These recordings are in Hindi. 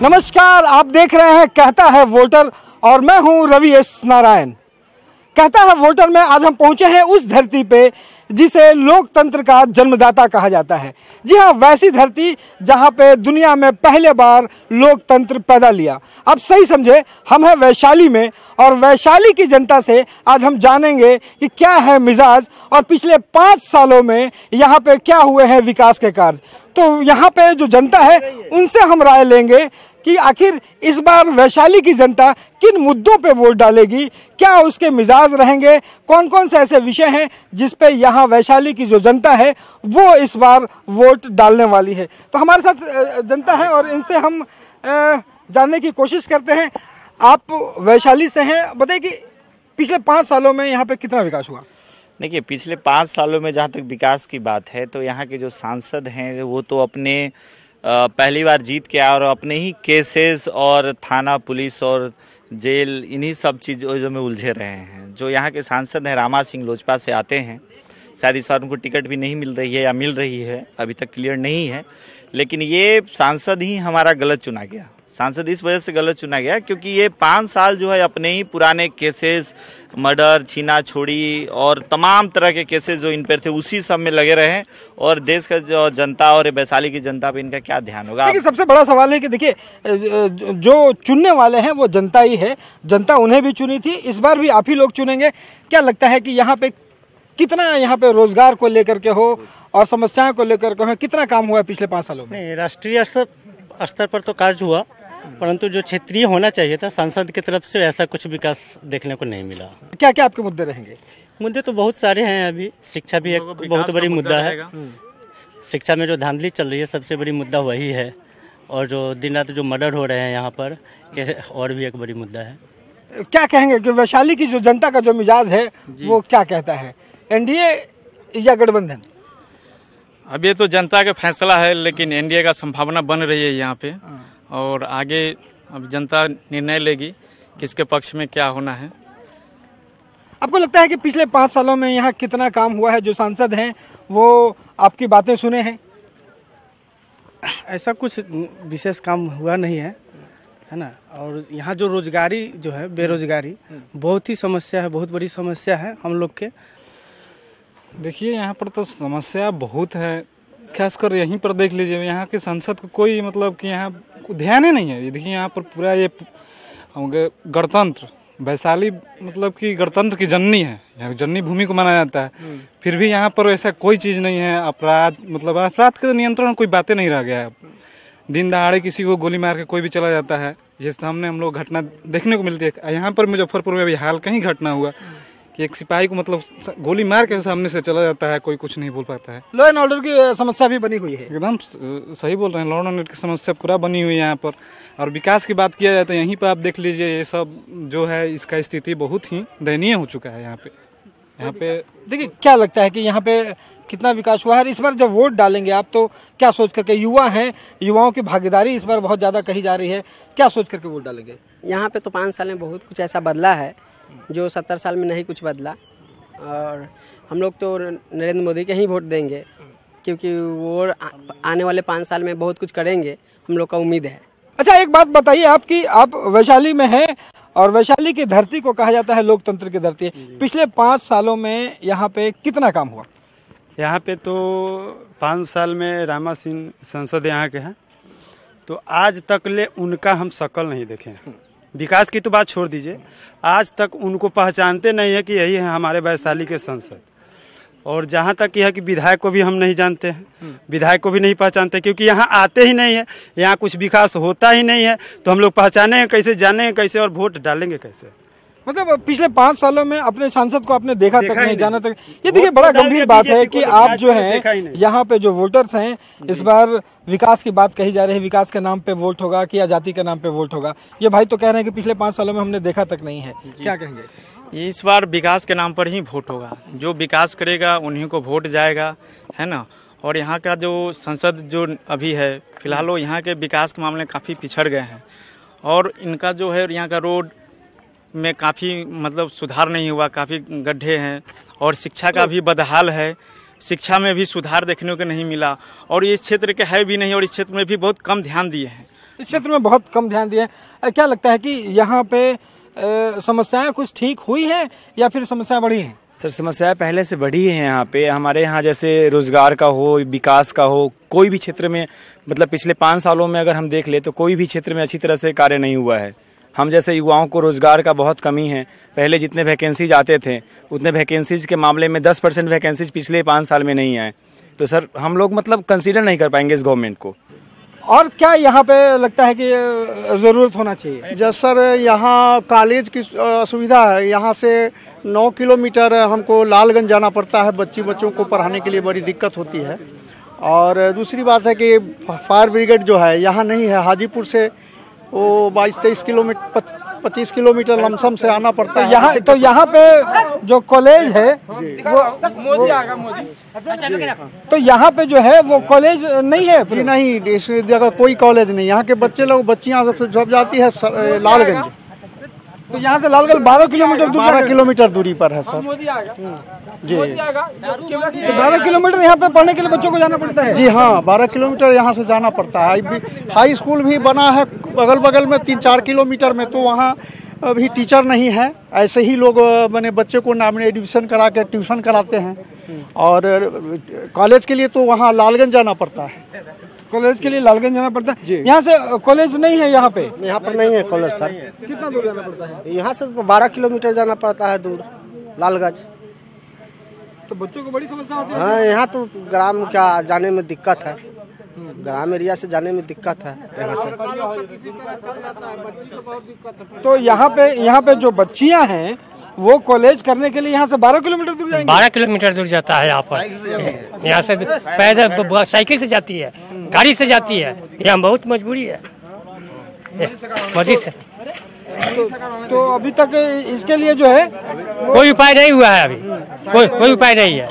नमस्कार, आप देख रहे हैं कहता है वोटर और मैं हूं रवि एस नारायण। कहता है वोटर में आज हम पहुंचे हैं उस धरती पे जिसे लोकतंत्र का जन्मदाता कहा जाता है। जी हाँ, वैसी धरती जहां पे दुनिया में पहले बार लोकतंत्र पैदा लिया। अब सही समझे, हम हैं वैशाली में और वैशाली की जनता से आज हम जानेंगे कि क्या है मिजाज और पिछले 5 सालों में यहाँ पे क्या हुए हैं विकास के कार्य। तो यहाँ पे जो जनता है उनसे हम राय लेंगे कि आखिर इस बार वैशाली की जनता किन मुद्दों पे वोट डालेगी, क्या उसके मिजाज रहेंगे, कौन कौन से ऐसे विषय हैं जिस पे यहाँ वैशाली की जो जनता है वो इस बार वोट डालने वाली है। तो हमारे साथ जनता है और इनसे हम जानने की कोशिश करते हैं। आप वैशाली से हैं, बताइए कि पिछले 5 सालों में यहाँ पे कितना विकास हुआ? देखिए, पिछले 5 सालों में जहाँ तक विकास की बात है तो यहाँ के जो सांसद हैं वो तो अपने पहली बार जीत के आए और अपने ही केसेस और थाना पुलिस और जेल इन्हीं सब चीज़ों में उलझे रहे हैं। जो यहाँ के सांसद हैं रामा सिंह लोजपा से आते हैं, शायद इस बार उनको टिकट भी नहीं मिल रही है या मिल रही है, अभी तक क्लियर नहीं है। लेकिन ये सांसद ही हमारा गलत चुना गया। सांसद इस वजह से गलत चुना गया क्योंकि ये 5 साल जो है अपने ही पुराने केसेस, मर्डर, छीना छोड़ी और तमाम तरह के केसेस जो इन पर थे उसी सब में लगे रहे। और देश का जो जनता और वैशाली की जनता पे इनका क्या ध्यान होगा? सबसे बड़ा सवाल है कि देखिए, जो चुनने वाले हैं वो जनता ही है। जनता उन्हें भी चुनी थी, इस बार भी आप ही लोग चुनेंगे। क्या लगता है कि यहाँ पे कितना रोजगार को लेकर के हो और समस्याओं को लेकर के हो, कितना काम हुआ है पिछले 5 सालों में? नहीं, राष्ट्रीय स्तर पर तो कार्य हुआ, परंतु जो क्षेत्रीय होना चाहिए था सांसद की तरफ से ऐसा कुछ विकास देखने को नहीं मिला। क्या क्या आपके मुद्दे रहेंगे? मुद्दे तो बहुत सारे हैं। अभी शिक्षा भी एक बहुत बड़ी मुद्दा है। शिक्षा में जो धांधली चल रही है सबसे बड़ी मुद्दा वही है। और जो दिन रात जो मर्डर हो रहे हैं यहाँ पर, ये और भी एक बड़ी मुद्दा है। क्या कहेंगे कि वैशाली की जो जनता का जो मिजाज है वो क्या कहता है, एनडीए या गठबंधन? अब ये तो जनता का फैसला है, लेकिन एनडीए का संभावना बन रही है यहाँ पे। और आगे अब जनता निर्णय लेगी किसके पक्ष में क्या होना है। आपको लगता है कि पिछले 5 सालों में यहाँ कितना काम हुआ है? जो सांसद हैं वो आपकी बातें सुने हैं? ऐसा कुछ विशेष काम हुआ नहीं है ना। और यहाँ जो रोजगारी जो है, बेरोजगारी बहुत ही समस्या है, बहुत बड़ी समस्या है हम लोग के। देखिए, यहाँ पर तो समस्या बहुत है, खासकर यहीं पर देख लीजिए। यहाँ के सांसद को कोई मतलब कि यहाँ ध्यान ही नहीं है। ये देखिए, यहाँ पर पूरा ये गणतंत्र, वैशाली मतलब कि गणतंत्र की जननी है, यहाँ जननी भूमि को माना जाता है। फिर भी यहाँ पर ऐसा कोई चीज़ नहीं है। अपराध के नियंत्रण कोई बातें नहीं रह गया है। दिन दहाड़े किसी को गोली मार के कोई भी चला जाता है। ये सामने हम लोग घटना देखने को मिलती है। यहाँ पर मुजफ्फरपुर में अभी हाल का ही घटना हुआ कि एक सिपाही को गोली मार के सामने से चला जाता है, कोई कुछ नहीं बोल पाता है। लॉ एंड ऑर्डर की समस्या भी बनी हुई है। एकदम सही बोल रहे हैं, लॉ एंड ऑर्डर की समस्या पूरा बनी हुई है यहाँ पर। और विकास की बात किया जाए तो यहीं पर आप देख लीजिए, ये सब जो है इसका स्थिति बहुत ही दयनीय हो चुका है यहाँ पे। देखिए, क्या लगता है कि यहाँ पे कितना विकास हुआ है? इस बार जब वोट डालेंगे आप तो क्या सोच करके, युवा हैं, युवाओं की भागीदारी इस बार बहुत ज्यादा कही जा रही है, क्या सोच करके वोट डालेंगे? यहाँ पे तो 5 साल में बहुत कुछ ऐसा बदला है जो 70 साल में नहीं कुछ बदला। और हम लोग तो नरेंद्र मोदी के ही वोट देंगे क्योंकि वो आने वाले 5 साल में बहुत कुछ करेंगे, हम लोग का उम्मीद है। अच्छा, एक बात बताइए, आप वैशाली में हैं और वैशाली की धरती को कहा जाता है लोकतंत्र की धरती। पिछले 5 सालों में यहाँ पे कितना काम हुआ? यहाँ पे तो 5 साल में रामा सिंह सांसद यहाँ के हैं, तो आज तक ले उनका हम शक्ल नहीं देखे हैं। विकास की तो बात छोड़ दीजिए, आज तक उनको पहचानते नहीं है कि यही है हमारे वैशाली के सांसद। और जहाँ तक यह है कि विधायक को भी हम नहीं जानते हैं, विधायक को भी नहीं पहचानते क्योंकि यहाँ आते ही नहीं है, यहाँ कुछ विकास होता ही नहीं है। तो हम लोग पहचानेंगे कैसे, जानेंगे कैसे और वोट डालेंगे कैसे? मतलब पिछले 5 सालों में अपने सांसद को आपने देखा तक नहीं, जाना तक। ये देखिए, बड़ा गंभीर बात है कि आप जो हैं यहाँ पे जो वोटर्स हैं, इस बार विकास की बात कही जा रही है, विकास के नाम पे वोट होगा कि आजादी के नाम पे वोट होगा। ये भाई तो कह रहे हैं कि पिछले 5 सालों में हमने देखा तक नहीं है, क्या कहेंगे? इस बार विकास के नाम पर ही वोट होगा। जो विकास करेगा उन्हीं को वोट जाएगा, है ना। और यहाँ का जो संसद जो अभी है फिलहाल, वो यहाँ के विकास के मामले काफ़ी पिछड़ गए हैं। और इनका जो है यहाँ का रोड में काफ़ी मतलब सुधार नहीं हुआ, काफ़ी गड्ढे हैं। और शिक्षा का भी बदहाल है, शिक्षा में भी सुधार देखने को नहीं मिला। और इस क्षेत्र के है भी नहीं, और इस क्षेत्र में भी बहुत कम ध्यान दिए हैं। इस क्षेत्र में बहुत कम ध्यान दिया है। क्या लगता है कि यहाँ पे समस्याएं कुछ ठीक हुई हैं या फिर समस्याएं बढ़ी हैं? सर समस्याएं पहले से बढ़ी हैं यहाँ पे। हमारे यहाँ जैसे रोजगार का हो, विकास का हो, कोई भी क्षेत्र में मतलब पिछले 5 सालों में अगर हम देख ले तो कोई भी क्षेत्र में अच्छी तरह से कार्य नहीं हुआ है। हम जैसे युवाओं को रोजगार का बहुत कमी है। पहले जितने वैकेंसीज आते थे उतने वैकेंसीज के मामले में 10% वैकेंसीज पिछले 5 साल में नहीं आए। तो सर हम लोग मतलब कंसीडर नहीं कर पाएंगे इस गवर्नमेंट को। और क्या यहाँ पे लगता है कि ज़रूरत होना चाहिए? जैसे सर यहाँ कॉलेज की सुविधा है। यहाँ से 9 किलोमीटर हमको लालगंज जाना पड़ता है। बच्चों को पढ़ाने के लिए बड़ी दिक्कत होती है। और दूसरी बात है कि फायर ब्रिगेड जो है यहाँ नहीं है। हाजीपुर से वो 22-23 किलोमीटर 25 किलोमीटर लमसम से आना पड़ता है। तो यहाँ पे जो कॉलेज है तो यहाँ पे जो है वो कॉलेज नहीं है? जी नहीं, इस जगह कोई कॉलेज नहीं। यहाँ के बच्चियाँ सब जाती है लालगंज। तो यहाँ से लालगंज 12 किलोमीटर दूर 12 किलोमीटर दूरी पर है सर जी। तो 12 किलोमीटर यहाँ पे पढ़ने के लिए बच्चों को जाना पड़ता है? जी हाँ, 12 किलोमीटर यहाँ से जाना पड़ता है। हाई स्कूल भी बना है बगल बगल में 3-4 किलोमीटर में, तो वहाँ अभी टीचर नहीं है। ऐसे ही लोग मैंने बच्चे को नाम एडमिशन करा के ट्यूशन कराते हैं। और कॉलेज के लिए तो वहाँ लालगंज जाना पड़ता है। कॉलेज के लिए लालगंज जाना पड़ता है। यहाँ से कॉलेज नहीं है यहाँ पे? यहाँ पर नहीं है कॉलेज सर। कितना दूर जाना पड़ता है? यहाँ से 12 किलोमीटर जाना पड़ता है दूर लालगंज। तो बच्चों को बड़ी समस्या होती है। हाँ, यहाँ तो ग्राम क्या जाने में दिक्कत है। ग्राम एरिया से जाने में दिक्कत है यहाँ से। तो यहाँ पे जो बच्चियाँ हैं वो कॉलेज करने के लिए यहाँ से 12 किलोमीटर दूर जाएंगे? 12 किलोमीटर दूर जाता है यहाँ पर। यहाँ से पैदल साइकिल से जाती है, गाड़ी से जाती है। यहाँ बहुत मजबूरी है मोदी से। तो अभी तक इसके लिए जो है कोई उपाय नहीं हुआ है। अभी कोई उपाय नहीं है।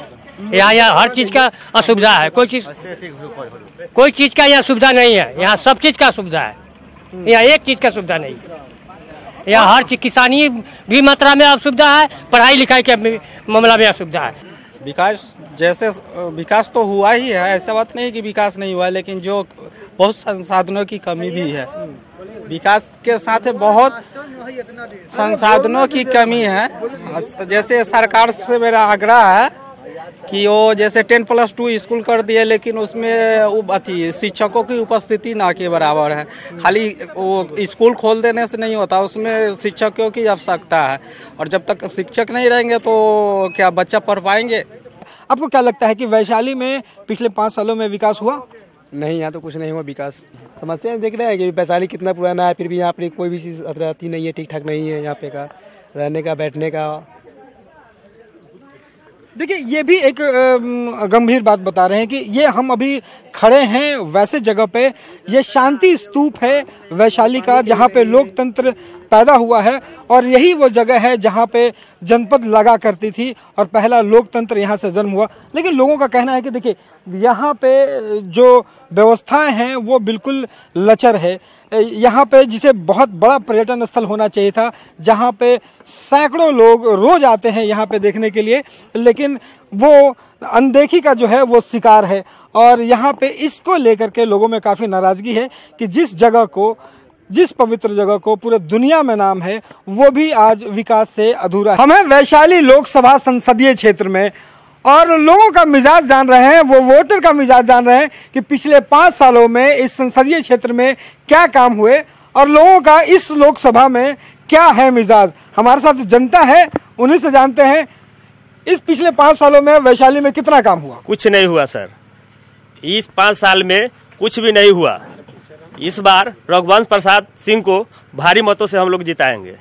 यहाँ हर चीज का असुविधा है। कोई चीज का यहाँ सुविधा नहीं है। यहाँ सब चीज का सुविधा है। यहाँ एक चीज का सुविधा नहीं है। यहाँ हर चीज, किसानी भी मात्रा में असुविधा है, पढ़ाई लिखाई के मामला में असुविधा है। विकास तो हुआ ही है, ऐसा बात नहीं कि विकास नहीं हुआ है, लेकिन जो बहुत संसाधनों की कमी भी है। विकास के साथ बहुत संसाधनों की कमी है। जैसे सरकार से मेरा आग्रह है कि वो जैसे 10+2 स्कूल कर दिए, लेकिन उसमें शिक्षकों की उपस्थिति ना के बराबर है। खाली वो स्कूल खोल देने से नहीं होता, उसमें शिक्षकों की आवश्यकता है। और जब तक शिक्षक नहीं रहेंगे तो क्या बच्चा पढ़ पाएंगे? आपको क्या लगता है कि वैशाली में पिछले 5 सालों में विकास हुआ? नहीं, यहाँ तो कुछ नहीं हुआ विकास। समस्या देख रहे हैं कि वैशाली कितना पुराना है, फिर भी यहाँ पर कोई भी चीज़ रहती नहीं है, ठीक ठाक नहीं है यहाँ पे का रहने का, बैठने का। देखिए, ये भी एक गंभीर बात बता रहे हैं कि ये हम अभी खड़े हैं वैसे जगह पे, ये शांति स्तूप है वैशाली का, जहाँ पे लोकतंत्र पैदा हुआ है। और यही वो जगह है जहाँ पे जनपद लगा करती थी और पहला लोकतंत्र यहाँ से जन्म हुआ। लेकिन लोगों का कहना है कि देखिए, यहाँ पे जो व्यवस्थाएं हैं वो बिल्कुल लचर है। यहाँ पे जिसे बहुत बड़ा पर्यटन स्थल होना चाहिए था, जहाँ पे सैकड़ों लोग रोज आते हैं यहाँ पे देखने के लिए, लेकिन वो अनदेखी का जो है वो शिकार है। और यहाँ पे इसको लेकर के लोगों में काफ़ी नाराज़गी है कि जिस पवित्र जगह को पूरे दुनिया में नाम है, वो भी आज विकास से अधूरा है। हम हैं वैशाली लोकसभा संसदीय क्षेत्र में और लोगों का मिजाज जान रहे हैं, वो वोटर का मिजाज जान रहे हैं कि पिछले 5 सालों में इस संसदीय क्षेत्र में क्या काम हुए और लोगों का इस लोकसभा में क्या है मिजाज। हमारे साथ जनता है, उन्हीं से जानते हैं इस पिछले 5 सालों में वैशाली में कितना काम हुआ। कुछ नहीं हुआ सर, इस 5 साल में कुछ भी नहीं हुआ। इस बार रघुवंश प्रसाद सिंह को भारी मतों से हम लोग जिताएंगे।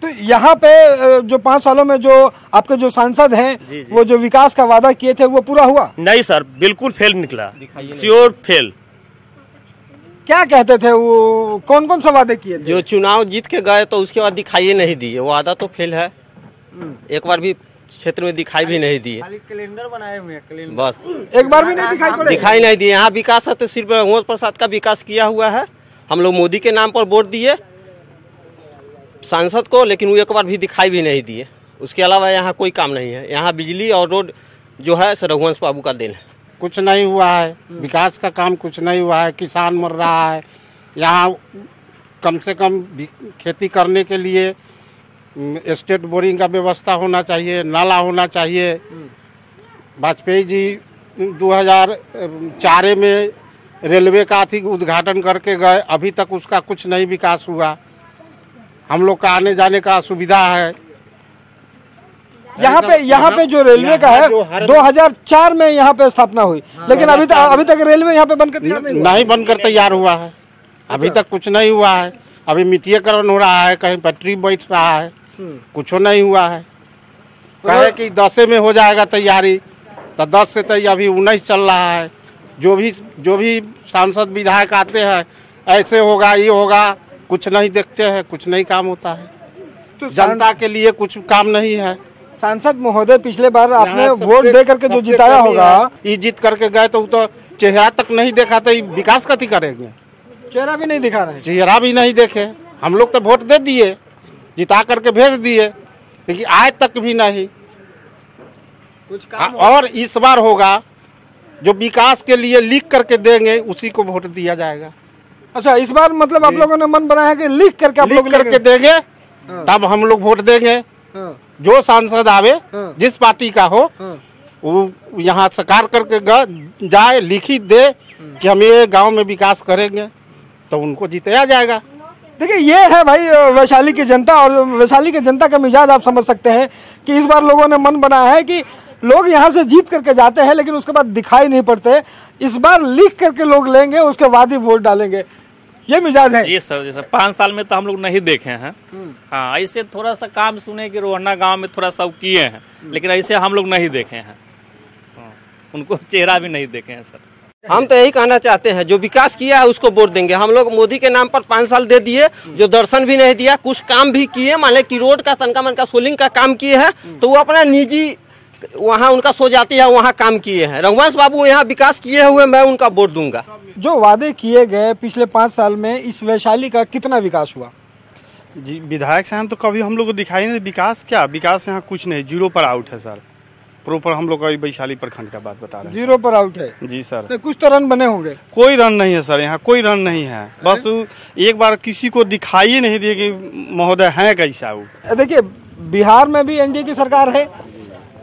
तो यहाँ पे जो 5 सालों में जो आपके जो सांसद हैं वो जो विकास का वादा किए थे वो पूरा हुआ? नहीं सर, बिल्कुल फेल निकला, श्योर फेल। क्या कहते थे वो, कौन कौन सा वादे किए थे? जो चुनाव जीत के गए तो उसके बाद दिखाई नहीं दिए, वादा तो फेल है। एक बार भी क्षेत्र में दिखाई भी नहीं दिए, कैलेंडर बनाए हुए हैं, बस एक बार भी नहीं दिखाई नहीं दिए। यहाँ विकास है तो सिर्फ रघुवंश प्रसाद का विकास किया हुआ है। हम लोग मोदी के नाम पर वोट दिए सांसद को, लेकिन वो एक बार भी दिखाई भी नहीं दिए। उसके अलावा यहाँ कोई काम नहीं है। यहाँ बिजली और रोड जो है रघुवंश बाबू का देन है। कुछ नहीं हुआ है, विकास का काम कुछ नहीं हुआ है। किसान मर रहा है, यहाँ कम से कम खेती करने के लिए स्टेट बोरिंग का व्यवस्था होना चाहिए, नाला होना चाहिए। वाजपेयी जी 2004 में रेलवे का उद्घाटन करके गए, अभी तक उसका कुछ नहीं विकास हुआ। हम लोग का आने जाने का असुविधा है। यहाँ पे जो रेलवे का है 2004 में यहाँ पे स्थापना हुई, लेकिन अभी तक रेलवे यहाँ पे बनकर तैयार नहीं बनकर तैयार हुआ है। अभी तक कुछ नहीं हुआ है। अभी मिट्टीकरण हो रहा है, कहीं पटरी बैठ रहा है, कुछ नहीं हुआ है। कहे कि 10 में हो जाएगा तैयारी, तो 10 से तो अभी 19 चल रहा है। जो भी सांसद विधायक आते हैं ऐसे होगा, ये होगा, कुछ नहीं देखते हैं, कुछ नहीं काम होता है। तो जनता के लिए कुछ काम नहीं है। सांसद महोदय पिछले बार आपने वोट दे करके जो जिताया होगा, ये जीत करके गए तो चेहरा तक नहीं देखा, तो विकास कथी करेंगे? चेहरा भी नहीं दिखा रहे, चेहरा भी नहीं देखे। हम लोग तो वोट दे दिए, जिता करके भेज दिए, लेकिन आज तक भी नहीं कुछ काम। और इस बार होगा जो विकास के लिए लिख करके देंगे उसी को वोट दिया जाएगा। अच्छा, इस बार मतलब आप लोगों ने मन बनाया है कि लिख करके आप लोग करके देंगे, तब हम लोग वोट देंगे। जो सांसद आवे, जिस पार्टी का हो, वो यहाँ साकार करके जाए, लिखित दे कि हम ये गांव में विकास करेंगे, तो उनको जिताया जाएगा। देखिए, ये है भाई वैशाली की जनता, और वैशाली की जनता का मिजाज आप समझ सकते हैं कि इस बार लोगों ने मन बनाया है कि लोग यहाँ से जीत करके जाते हैं, लेकिन उसके बाद दिखाई नहीं पड़ते। इस बार लिख करके लोग लेंगे, उसके बाद ही वोट डालेंगे। ये मिजाज है। जी सर, जैसे 5 साल में तो हम लोग नहीं देखे हैं। हाँ, ऐसे थोड़ा सा काम सुने कि रोहना गांव में थोड़ा सा किए हैं, लेकिन ऐसे हम लोग नहीं देखे हैं। उनको चेहरा भी नहीं देखे हैं सर। हम तो यही कहना चाहते हैं, जो विकास किया है उसको वोट देंगे। हम लोग मोदी के नाम पर 5 साल दे दिए, जो दर्शन भी नहीं दिया, कुछ काम भी किए, मान ले कि रोड का तनका मनका सोलिंग का काम किए हैं, तो वो अपना निजी वहाँ उनका सो जाती है, वहाँ काम किए हैं। रघुवंश बाबू यहाँ विकास किए हुए, मैं उनका वोट दूंगा। जो वादे किए गए पिछले 5 साल में, इस वैशाली का कितना विकास हुआ? जी, विधायक साहब तो कभी हम लोग को दिखाई नहीं। विकास क्या, विकास यहाँ कुछ नहीं, 0 पर आउट है सर। प्रॉपर हम लोग का वैशाली प्रखंड का बात बता रहे हैं, 0 पर आउट है। जी सर। तो कुछ तो रन बने होंगे? कोई रन नहीं है सर, यहाँ कोई रन नहीं है। बस एक बार किसी को दिखाई नहीं दिए कि महोदय है कैसा वो। देखिए, बिहार में भी एनडीए की सरकार है,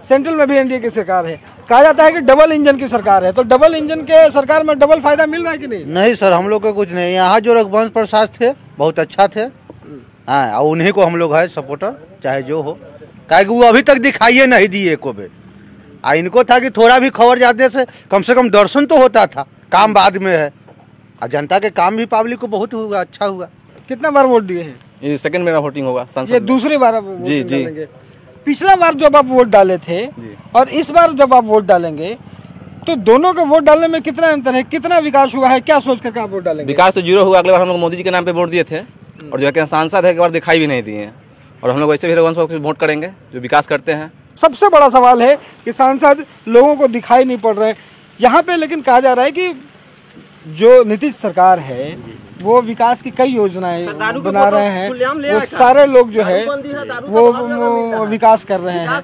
सेंट्रल में भी एनडीए की सरकार है। कहा जाता है कि डबल इंजन की सरकार है, तो डबल इंजन के सरकार में डबल फायदा मिल रहा है कि नहीं? नहीं सर, हम लोग का कुछ नहीं। यहाँ जो रघुवंश प्रसाद थे बहुत अच्छा थे, हाँ, और उन्हीं को हम लोग है सपोर्टर, चाहे जो हो। क्या वो अभी तक दिखाइए नहीं दिए एको बेर। इनको था कि थोड़ा भी खबर जाने से कम दर्शन तो होता था, काम बाद में है। और जनता के काम भी पब्लिक को बहुत हुआ, अच्छा हुआ। कितना बार वोट दिए हैं? ये सेकंड मेरा वोटिंग होगा संसद। ये दूसरी बार आप वोट जी जी। पिछला बार जब आप वोट डाले थे और इस बार जब आप वोट डालेंगे, तो दोनों के वोट डालने में कितना अंतर है? कितना विकास हुआ है? क्या सोच करके आप वोट डालेंगे? विकास तो 0 हुआ। अगले बार हम लोग मोदी जी के नाम पे वोट दिए थे, और जो है सांसद है, एक बार दिखाई भी नहीं दिए। और हम लोग वैसे भी रघुवंश बाबू वोट करेंगे जो विकास करते हैं। सबसे बड़ा सवाल है कि सांसद लोगों को दिखाई नहीं पड़ रहे यहाँ पे, लेकिन कहा जा रहा है कि जो नीतीश सरकार है वो विकास की कई योजनाएं बना रहे हैं, वो सारे लोग जो है वो विकास कर रहे हैं।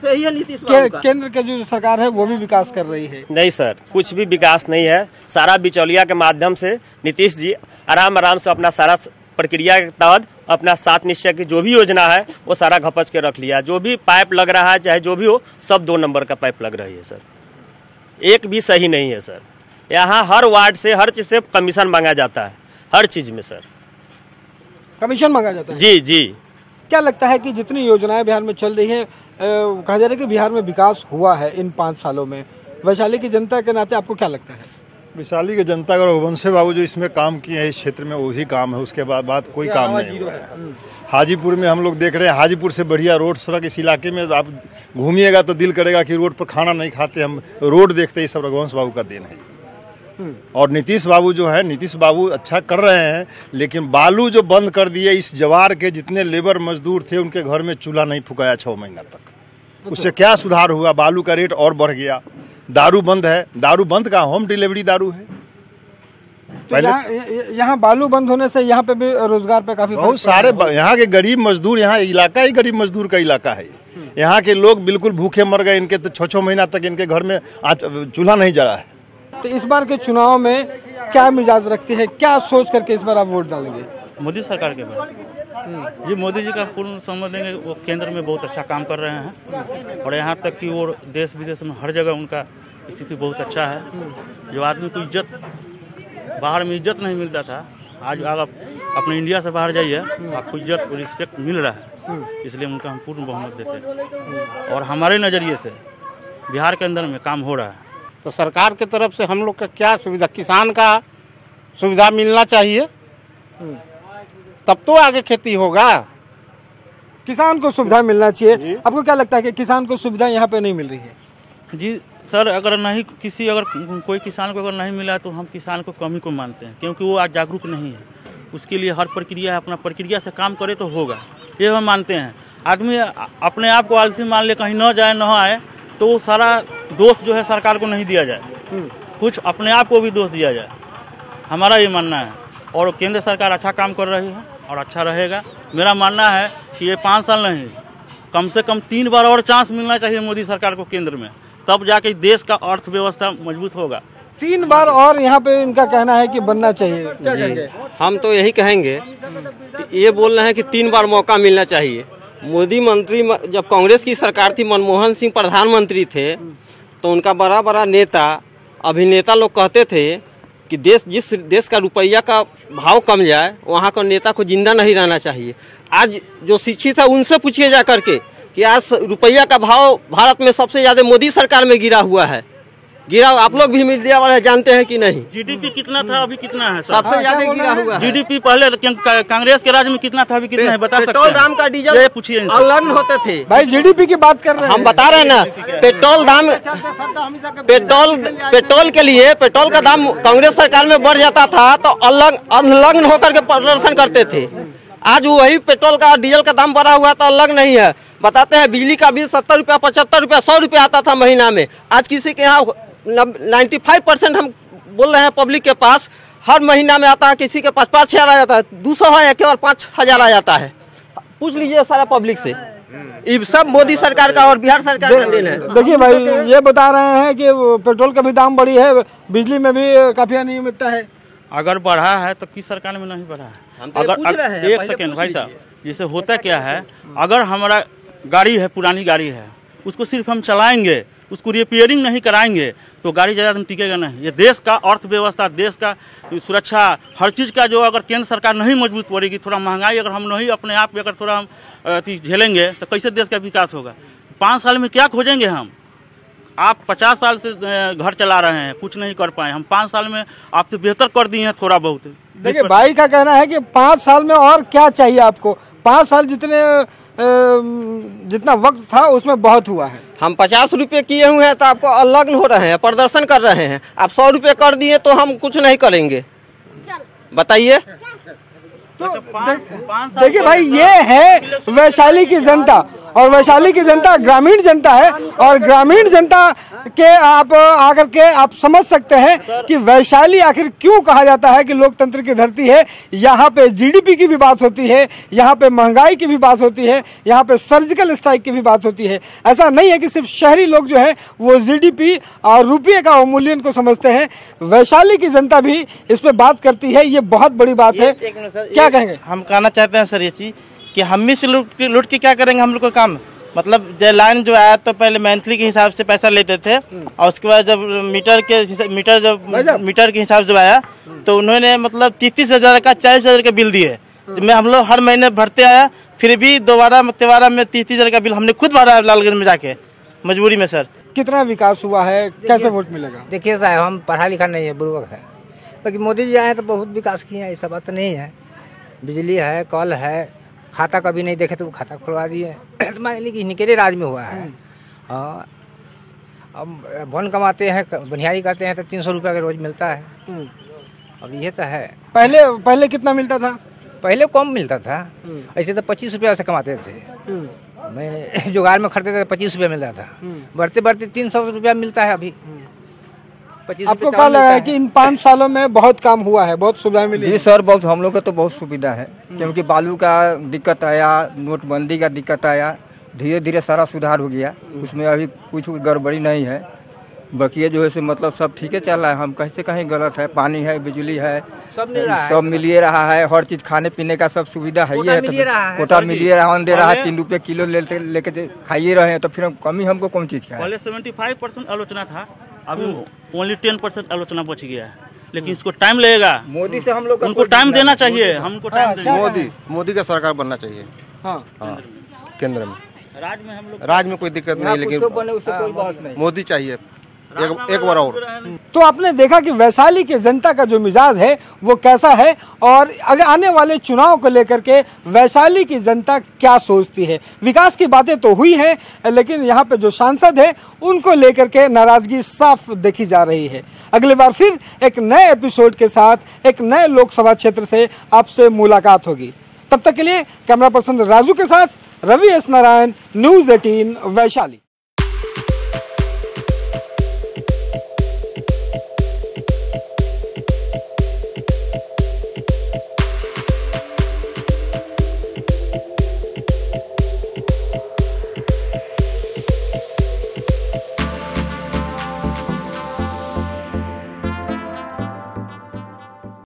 केंद्र के जो सरकार है वो भी विकास कर रही है। नहीं सर, कुछ भी विकास नहीं है। सारा बिचौलिया के माध्यम से नीतीश जी आराम से अपना सारा प्रक्रिया के तहत अपना 7 निश्चय की जो भी योजना है वो सारा घपच के रख लिया। जो भी पाइप लग रहा है, चाहे जो भी हो, सब 2 नंबर का पाइप लग रही है सर। एक भी सही नहीं है सर। यहाँ हर वार्ड से हर चीज से कमीशन मांगा जाता है, हर चीज में सर कमीशन मांगा जाता है। जी जी। क्या लगता है कि जितनी योजनाएं बिहार में चल रही है, कहा जा रहा है कि बिहार में विकास हुआ है इन 5 सालों में, वैशाली की जनता के नाते आपको क्या लगता है? वैशाली की जनता का रघुवंश बाबू जो इसमें काम किए हैं इस क्षेत्र में, वही काम है। उसके बाद कोई काम नहीं हुआ है। हाजीपुर में हम लोग देख रहे हैं, हाजीपुर से बढ़िया रोड सड़क इस इलाके में आप घूमिएगा तो दिल करेगा कि रोड पर खाना नहीं खाते, हम रोड देखते हैं। सब रघुवंश बाबू का देन है। और नीतीश बाबू जो है, नीतीश बाबू अच्छा कर रहे हैं, लेकिन बालू जो बंद कर दिए, इस जवार के जितने लेबर मजदूर थे उनके घर में चूल्हा नहीं फुकाया 6 महीना तक। उससे क्या सुधार हुआ? बालू का रेट और बढ़ गया। दारू बंद है, दारू बंद का होम डिलीवरी दारू है। तो यहाँ बालू बंद होने से यहाँ पे भी रोजगार पे काफी बहुत सारे यहाँ के गरीब मजदूर, यहाँ इलाका ही गरीब मजदूर का इलाका है। यहाँ के लोग बिल्कुल भूखे मर गए। इनके तो 6 महीना तक इनके घर में चूल्हा नहीं जला है। तो इस बार के चुनाव में क्या मिजाज रखती है, क्या सोच करके इस बार आप वोट डालेंगे? मोदी सरकार के बारे में जी, मोदी जी का पूर्ण समझ लेंगे। वो केंद्र में बहुत अच्छा काम कर रहे हैं और यहाँ तक कि वो देश विदेश में हर जगह उनका स्थिति बहुत अच्छा है। जो आदमी को इज्जत बाहर में इज्जत नहीं मिलता था, आज आप अपने इंडिया से बाहर जाइए आपको इज्जत और रिस्पेक्ट मिल रहा है, इसलिए उनका हम पूर्ण बहुमत देते हैं और हमारे नज़रिए से बिहार के अंदर में काम हो रहा है। तो सरकार की तरफ से हम लोग का क्या सुविधा, किसान का सुविधा मिलना चाहिए, तब तो आगे खेती होगा। किसान को सुविधा मिलना चाहिए। आपको क्या लगता है कि किसान को सुविधा यहाँ पे नहीं मिल रही है? जी सर, अगर कोई किसान को अगर नहीं मिला तो हम किसान को कमी को मानते हैं, क्योंकि वो आज जागरूक नहीं है। उसके लिए हर प्रक्रिया अपना प्रक्रिया से काम करे तो होगा, ये हम मानते हैं। आदमी अपने आप को आलसी मान ले, कहीं न जाए न आए, तो वो सारा दोष जो है सरकार को नहीं दिया जाए, कुछ अपने आप को भी दोष दिया जाए, हमारा ये मानना है। और केंद्र सरकार अच्छा काम कर रही है और अच्छा रहेगा। मेरा मानना है कि ये 5 साल नहीं, कम से कम 3 बार और चांस मिलना चाहिए मोदी सरकार को केंद्र में, तब जाके देश का अर्थव्यवस्था मजबूत होगा। 3 बार और यहाँ पे इनका कहना है कि बनना चाहिए। क्या कहेंगे? हम तो यही कहेंगे कि ये बोल रहे हैं कि 3 बार मौका मिलना चाहिए। मोदी मंत्री जब कांग्रेस की सरकार थी, मनमोहन सिंह प्रधानमंत्री थे, तो उनका बड़ा बड़ा नेता अभिनेता लोग कहते थे कि जिस देश का रुपया का भाव कम जाए वहाँ का नेता को जिंदा नहीं रहना चाहिए। आज जो शिक्षित है उनसे पूछिए जा करके कि आज रुपया का भाव भारत में सबसे ज्यादा मोदी सरकार में गिरा हुआ है। गिरा, आप लोग भी मीडिया वाले जानते हैं कि नहीं? जीडीपी कितना था, अभी कितना है? सबसे ज्यादा गिरा हुआ है। जीडीपी पहले कांग्रेस के राज में कितना था, अभी कितना है बता सकते हैं? पेट्रोल दाम का डीजल पूछिए, अलग होते थे। भाई जीडीपी की बात कर रहे हैं, हम बता रहे हैं ना। पेट्रोल दाम, पेट्रोल के लिए पेट्रोल का दाम कांग्रेस सरकार में बढ़ जाता था तो अलग होकर के प्रदर्शन करते थे। आज वही पेट्रोल का डीजल का दाम बढ़ा हुआ तो अलग नहीं है। बताते हैं बिजली का बिल 70 रुपया, 75 रुपया, 100 रुपया आता था महीना में। आज किसी के यहाँ 95% हम बोल रहे हैं पब्लिक के पास हर महीना में आता है, किसी के पास 5-6 हजार आ जाता है, 200 है या केवल 5,000 आ जाता है। पूछ लीजिए सारा पब्लिक से। ये सब मोदी सरकार का और बिहार सरकार का देन है। देखिए भाई, ये बता रहे हैं कि पेट्रोल का भी दाम बढ़ी है, बिजली में भी काफी अनियमितता है। अगर बढ़ा है तो किस सरकार में नहीं बढ़ा है? अगर एक सेकेंड भाई साहब, जैसे होता क्या है, अगर हमारा गाड़ी है, पुरानी गाड़ी है, उसको सिर्फ हम चलाएंगे, उसको रिपेयरिंग नहीं कराएंगे तो गाड़ी ज़्यादा दिन टिकेगा नहीं। ये देश का अर्थव्यवस्था, देश का सुरक्षा, हर चीज़ का जो अगर केंद्र सरकार नहीं मजबूत पड़ेगी, थोड़ा महंगाई अगर हम नहीं अपने आप में अगर थोड़ा हम झेलेंगे तो कैसे देश का विकास होगा? 5 साल में क्या खोजेंगे हम? आप 50 साल से घर चला रहे हैं, कुछ नहीं कर पाए, हम 5 साल में आपसे बेहतर कर दिए हैं थोड़ा बहुत। देखिए भाई का कहना है कि 5 साल में और क्या चाहिए आपको? 5 साल जितना वक्त था उसमें बहुत हुआ है। हम 50 रुपए किए हुए हैं तो आपको अलग हो रहे हैं, प्रदर्शन कर रहे हैं। आप 100 रुपए कर दिए तो हम कुछ नहीं करेंगे, बताइए। तो देखिए भाई, ये है वैशाली की जनता, और वैशाली की जनता ग्रामीण जनता है, और ग्रामीण जनता के आप आकर के आप समझ सकते हैं कि वैशाली आखिर क्यों कहा जाता है कि लोकतंत्र की धरती है। यहाँ पे जीडीपी की भी बात होती है, यहाँ पे महंगाई की भी बात होती है, यहाँ पे सर्जिकल स्ट्राइक की भी बात होती है। ऐसा नहीं है कि सिर्फ शहरी लोग जो है वो जीडीपी और रुपये का अवमूल्यन को समझते हैं, वैशाली की जनता भी इस पे बात करती है। ये बहुत बड़ी बात है। क्या कहेंगे? हम कहना चाहते हैं सर ये चीज कि हम ही से लूट के क्या करेंगे हम लोग का काम। मतलब जब लाइन जो आया तो पहले मंथली के हिसाब से पैसा लेते थे, और उसके बाद जब मीटर के हिसाब से आया तो उन्होंने मतलब 33 हजार का 40 हजार का बिल दिए। मैं हम लोग हर महीने भरते आया, फिर भी दोबारा में 33 हजार का बिल हमने खुद भरा लालगंज में जाके मजबूरी में। सर कितना विकास हुआ है, कैसे वोट मिलेगा? देखिए साहब, हम पढ़ा लिखा नहीं है, बुर्बक है, बाकी मोदी जी आए तो बहुत विकास किए हैं, ऐसा बात नहीं है। बिजली है, कल है, खाता कभी नहीं देखे तो वो खाता खुलवा दिए। तो मान लीजिए कि निकेरे राज में हुआ है। हाँ, अब वन कमाते हैं, बनिहारी करते हैं तो 300 रुपया का रोज मिलता है। अब ये तो है। पहले कितना मिलता था? पहले कम मिलता था, ऐसे तो 25 रुपया से कमाते थे। मैं जुगाड़ में खरीदते थे 25 रुपया मिलता था, बढ़ते बढ़ते 300 रुपया मिलता है अभी। आपको क्या लगा है कि इन 5 सालों में बहुत काम हुआ है, बहुत सुविधा मिली? जी सर, बहुत हम लोग को तो बहुत सुविधा है, क्योंकि बालू का दिक्कत आया, नोटबंदी का दिक्कत आया, धीरे धीरे सारा सुधार हो गया, उसमें अभी कुछ गड़बड़ी नहीं है। बकिया जो है से मतलब सब ठीक है चल रहा है। हम कैसे कहीं गलत है, पानी है, बिजली है, सब मिल रहा है। सब मिल ही रहा है। हर चीज खाने पीने का सब सुविधा है, कोटा मिल ही रहा है। कोटा मिल ही रहा दे रहा है। 3 रुपये किलो लेके खाइए रहे हैं, तो फिर कमी हमको कौन चीज का है? पहले 75% आलोचना था, अभी ओनली 10% आलोचना बच गया है। लेकिन इसको टाइम लगेगा। मोदी से हम लोग उनको टाइम देना चाहिए, हमको टाइम देना। मोदी का सरकार बनना चाहिए। हाँ, केंद्र में, राज्य में कोई दिक्कत नहीं, लेकिन कोई बात नहीं, मोदी चाहिए एक बार और। तो आपने देखा कि वैशाली की जनता का जो मिजाज है वो कैसा है, और अगर आने वाले चुनाव को लेकर के वैशाली की जनता क्या सोचती है। विकास की बातें तो हुई हैं, लेकिन यहाँ पे जो सांसद है उनको लेकर के नाराजगी साफ देखी जा रही है। अगली बार फिर एक नए एपिसोड के साथ एक नए लोकसभा क्षेत्र से आपसे मुलाकात होगी। तब तक के लिए कैमरा पर्सन राजू के साथ रवि एस नारायण, न्यूज़ 18 वैशाली।